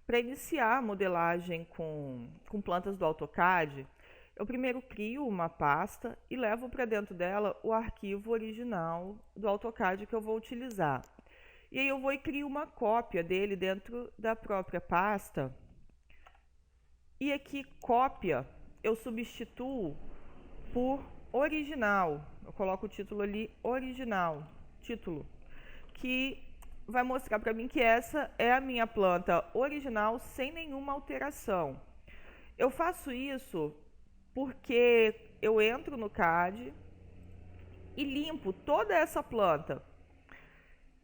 para iniciar a modelagem com plantas do AutoCAD, eu primeiro crio uma pasta e levo para dentro dela o arquivo original do AutoCAD que eu vou utilizar. E aí eu vou e crio uma cópia dele dentro da própria pasta. E aqui, cópia, eu substituo por original. Eu coloco o título ali, original, título, que vai mostrar para mim que essa é a minha planta original sem nenhuma alteração. Eu faço isso porque eu entro no CAD e limpo toda essa planta.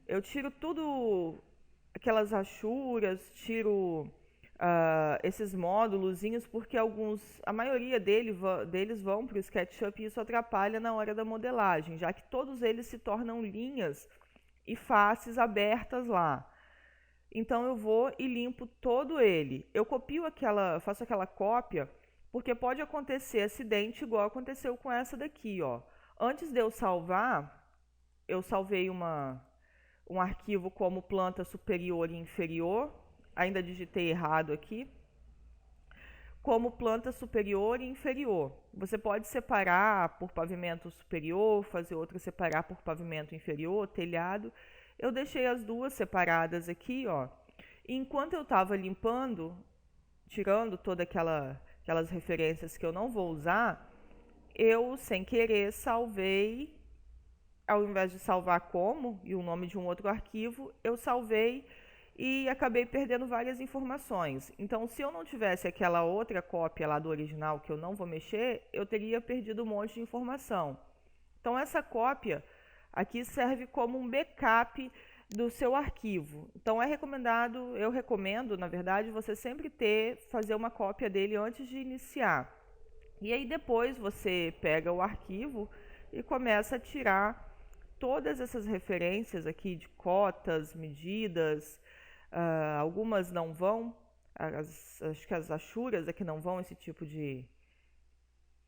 Eu tiro tudo, aquelas rachuras, tiro esses módulozinhos, porque a maioria deles vão para o SketchUp e isso atrapalha na hora da modelagem, já que todos eles se tornam linhas e faces abertas lá. Então eu vou e limpo todo ele. Eu faço aquela cópia, porque pode acontecer acidente igual aconteceu com essa daqui, ó. Antes de eu salvar, eu salvei um arquivo como planta superior e inferior, ainda digitei errado aqui, como planta superior e inferior. Você pode separar por pavimento superior, fazer outra separar por pavimento inferior, telhado. Eu deixei as duas separadas aqui, ó. E enquanto eu estava limpando, tirando todas aquelas referências que eu não vou usar, eu, sem querer, salvei, ao invés de salvar como e o nome de um outro arquivo, eu salvei e acabei perdendo várias informações. Então, se eu não tivesse aquela outra cópia lá do original que eu não vou mexer, eu teria perdido um monte de informação. Então, essa cópia aqui serve como um backup do seu arquivo. Então, eu recomendo, na verdade, você sempre fazer uma cópia dele antes de iniciar. E aí depois você pega o arquivo e começa a tirar todas essas referências aqui de cotas, medidas, algumas não vão, acho que as achuras aqui não vão, esse tipo de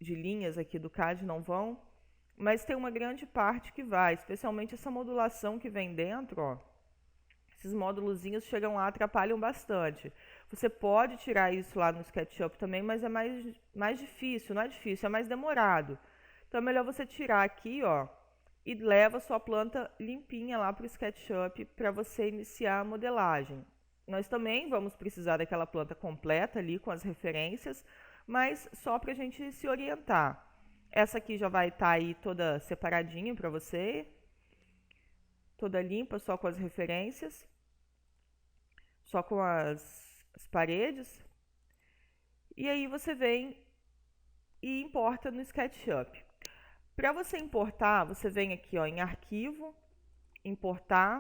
linhas aqui do CAD não vão, mas tem uma grande parte que vai, especialmente essa modulação que vem dentro, ó. Esses módulozinhos chegam lá, atrapalham bastante. Você pode tirar isso lá no SketchUp também, mas é mais difícil, não é difícil, é mais demorado. Então é melhor você tirar aqui, ó, e leva a sua planta limpinha lá para o SketchUp para você iniciar a modelagem. Nós também vamos precisar daquela planta completa ali com as referências, mas só para a gente se orientar. Essa aqui já vai estar aí toda separadinha para você, toda limpa, só com as referências, só com as paredes. E aí você vem e importa no SketchUp. Para você importar, você vem aqui, ó, em arquivo, importar,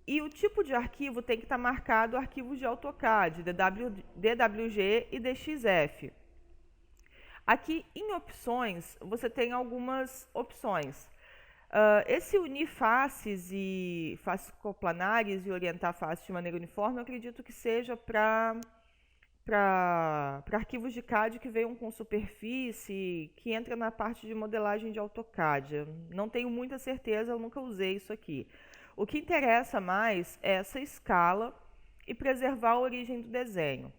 e o tipo de arquivo tem que estar marcado arquivos de AutoCAD, DWG e DXF. Aqui em opções, você tem algumas opções. Esse unir faces e faces coplanares e orientar faces de maneira uniforme, eu acredito que seja para arquivos de CAD que venham com superfície, que entra na parte de modelagem de AutoCAD. Eu não tenho muita certeza, eu nunca usei isso aqui. O que interessa mais é essa escala e preservar a origem do desenho.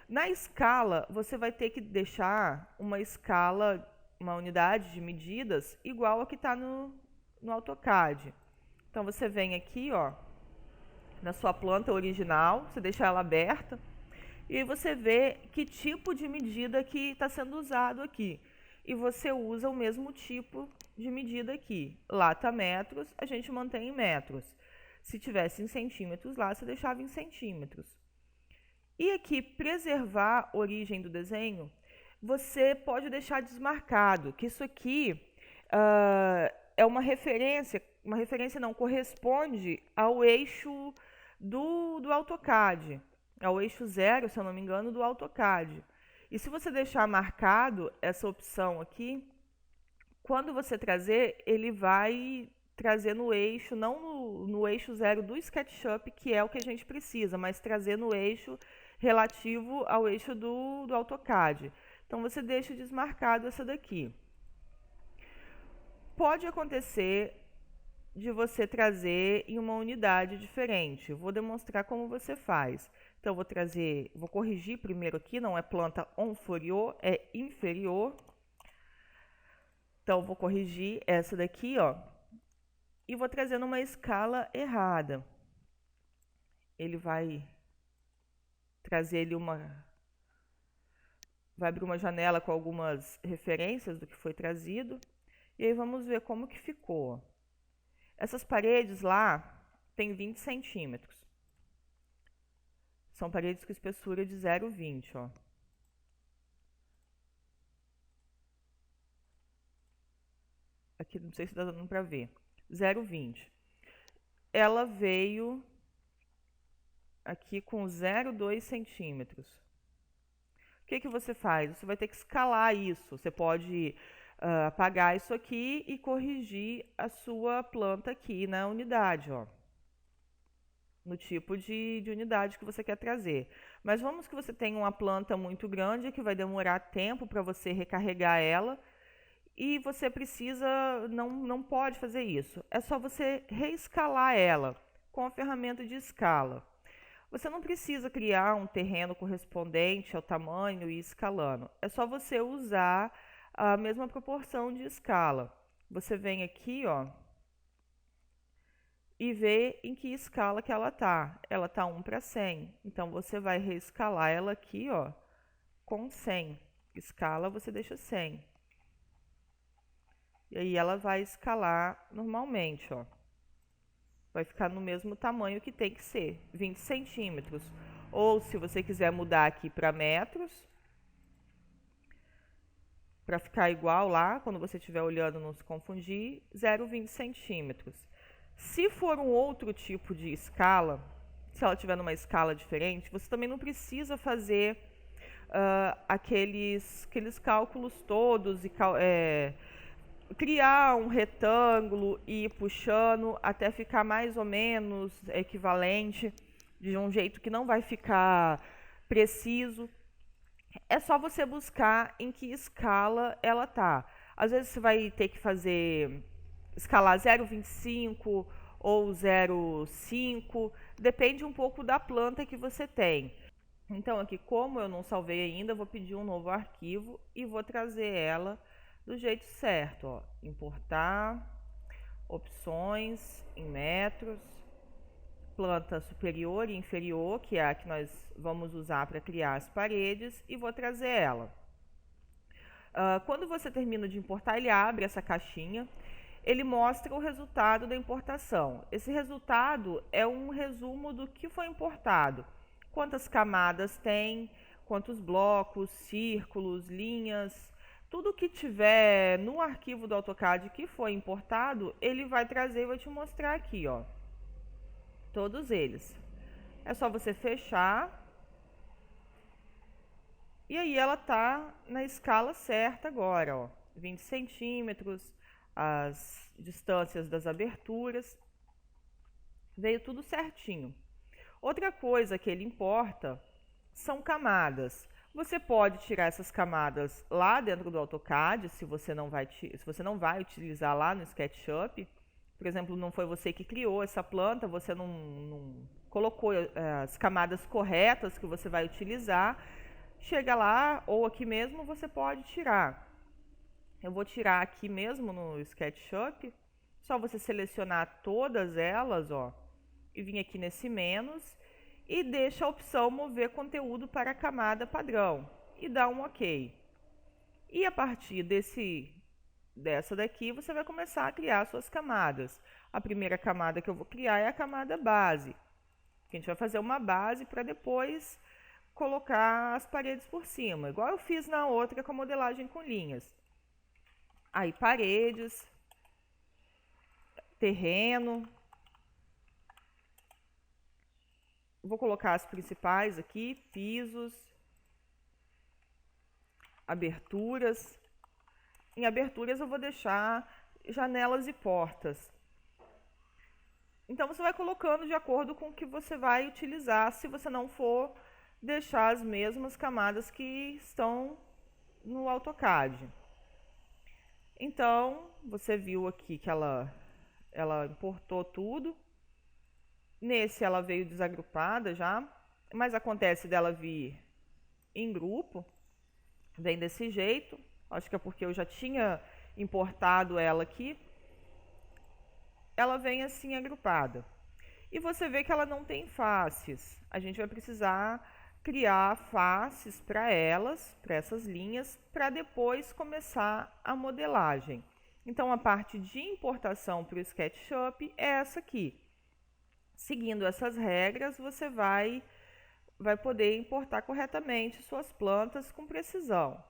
Na escala, você vai ter que deixar uma escala, uma unidade de medidas igual a que está no AutoCAD. Então você vem aqui, ó, na sua planta original, você deixa ela aberta, e aí você vê que tipo de medida que está sendo usado aqui. E você usa o mesmo tipo de medida aqui. Lá está metros, a gente mantém em metros. Se tivesse em centímetros lá, você deixava em centímetros. E aqui, preservar a origem do desenho, você pode deixar desmarcado, que isso aqui é uma referência não, corresponde ao eixo do AutoCAD, ao eixo 0, se eu não me engano, do AutoCAD. E se você deixar marcado essa opção aqui, quando você trazer, ele vai trazer no eixo, não no eixo 0 do SketchUp, que é o que a gente precisa, mas trazer no eixo relativo ao eixo do AutoCAD. Então você deixa desmarcado essa daqui. Pode acontecer de você trazer em uma unidade diferente. Eu vou demonstrar como você faz. Então, vou corrigir primeiro aqui, não é planta inferior, é inferior. Então, vou corrigir essa daqui, ó, e vou trazer numa escala errada. Ele vai trazer ele vai abrir uma janela com algumas referências do que foi trazido. E aí vamos ver como que ficou. Essas paredes lá tem 20 centímetros. São paredes com espessura de 0,20, ó. Aqui não sei se está dando para ver. 0,20. Ela veio aqui com 0,2 centímetros. O que que você faz? Você vai ter que escalar isso. Você pode apagar isso aqui e corrigir a sua planta aqui na unidade, ó, no tipo de unidade que você quer trazer. Mas vamos que você tenha uma planta muito grande que vai demorar tempo para você recarregar ela e você não pode fazer isso. É só você reescalar ela com a ferramenta de escala. Você não precisa criar um terreno correspondente ao tamanho e ir escalando. É só você usar a mesma proporção de escala. Você vem aqui, ó, e vê em que escala que ela tá. Ela tá 1 para 100. Então você vai reescalar ela aqui, ó, com 100. Escala, você deixa 100. E aí ela vai escalar normalmente, ó. Vai ficar no mesmo tamanho que tem que ser, 20 centímetros. Ou se você quiser mudar aqui para metros, para ficar igual lá, quando você estiver olhando não se confundir, 0,20 centímetros. Se for um outro tipo de escala, se ela estiver numa escala diferente, você também não precisa fazer aqueles cálculos todos e criar um retângulo e ir puxando até ficar mais ou menos equivalente, de um jeito que não vai ficar preciso. É só você buscar em que escala ela tá. Às vezes você vai ter que escalar 0,25 ou 0,5, depende um pouco da planta que você tem. Então aqui, como eu não salvei ainda, eu vou pedir um novo arquivo e vou trazer ela do jeito certo, ó. Importar, opções em metros, planta superior e inferior, que é a que nós vamos usar para criar as paredes, e vou trazer ela. Quando você termina de importar, ele abre essa caixinha, ele mostra o resultado da importação. Esse resultado é um resumo do que foi importado. Quantas camadas tem, quantos blocos, círculos, linhas, tudo que tiver no arquivo do AutoCAD que foi importado, ele vai trazer e vai te mostrar aqui, ó. Todos eles. É só você fechar. E aí ela tá na escala certa agora, ó. 20 centímetros, as distâncias das aberturas. Veio tudo certinho. Outra coisa que ele importa são camadas. Você pode tirar essas camadas lá dentro do AutoCAD, se você não vai utilizar lá no SketchUp. Por exemplo, não foi você que criou essa planta, você não colocou as camadas corretas que você vai utilizar. Chega lá, ou aqui mesmo, você pode tirar. Eu vou tirar aqui mesmo no SketchUp. Só você selecionar todas elas, ó, e vir aqui nesse menos e deixa a opção mover conteúdo para a camada padrão e dá um OK. E a partir dessa daqui, você vai começar a criar suas camadas. A primeira camada que eu vou criar é a camada base. A gente vai fazer uma base para depois colocar as paredes por cima, igual eu fiz na outra com a modelagem com linhas. Aí paredes, terreno. Vou colocar as principais aqui, pisos, aberturas. Em aberturas eu vou deixar janelas e portas. Então você vai colocando de acordo com o que você vai utilizar, se você não for deixar as mesmas camadas que estão no AutoCAD. Então, você viu aqui que ela ela importou tudo. Nesse ela veio desagrupada já, mas acontece dela vir em grupo, vem desse jeito. Acho que é porque eu já tinha importado ela aqui. Ela vem assim agrupada. E você vê que ela não tem faces. A gente vai precisar criar faces para elas, para essas linhas, para depois começar a modelagem. Então a parte de importação para o SketchUp é essa aqui. Seguindo essas regras, você vai poder importar corretamente suas plantas com precisão.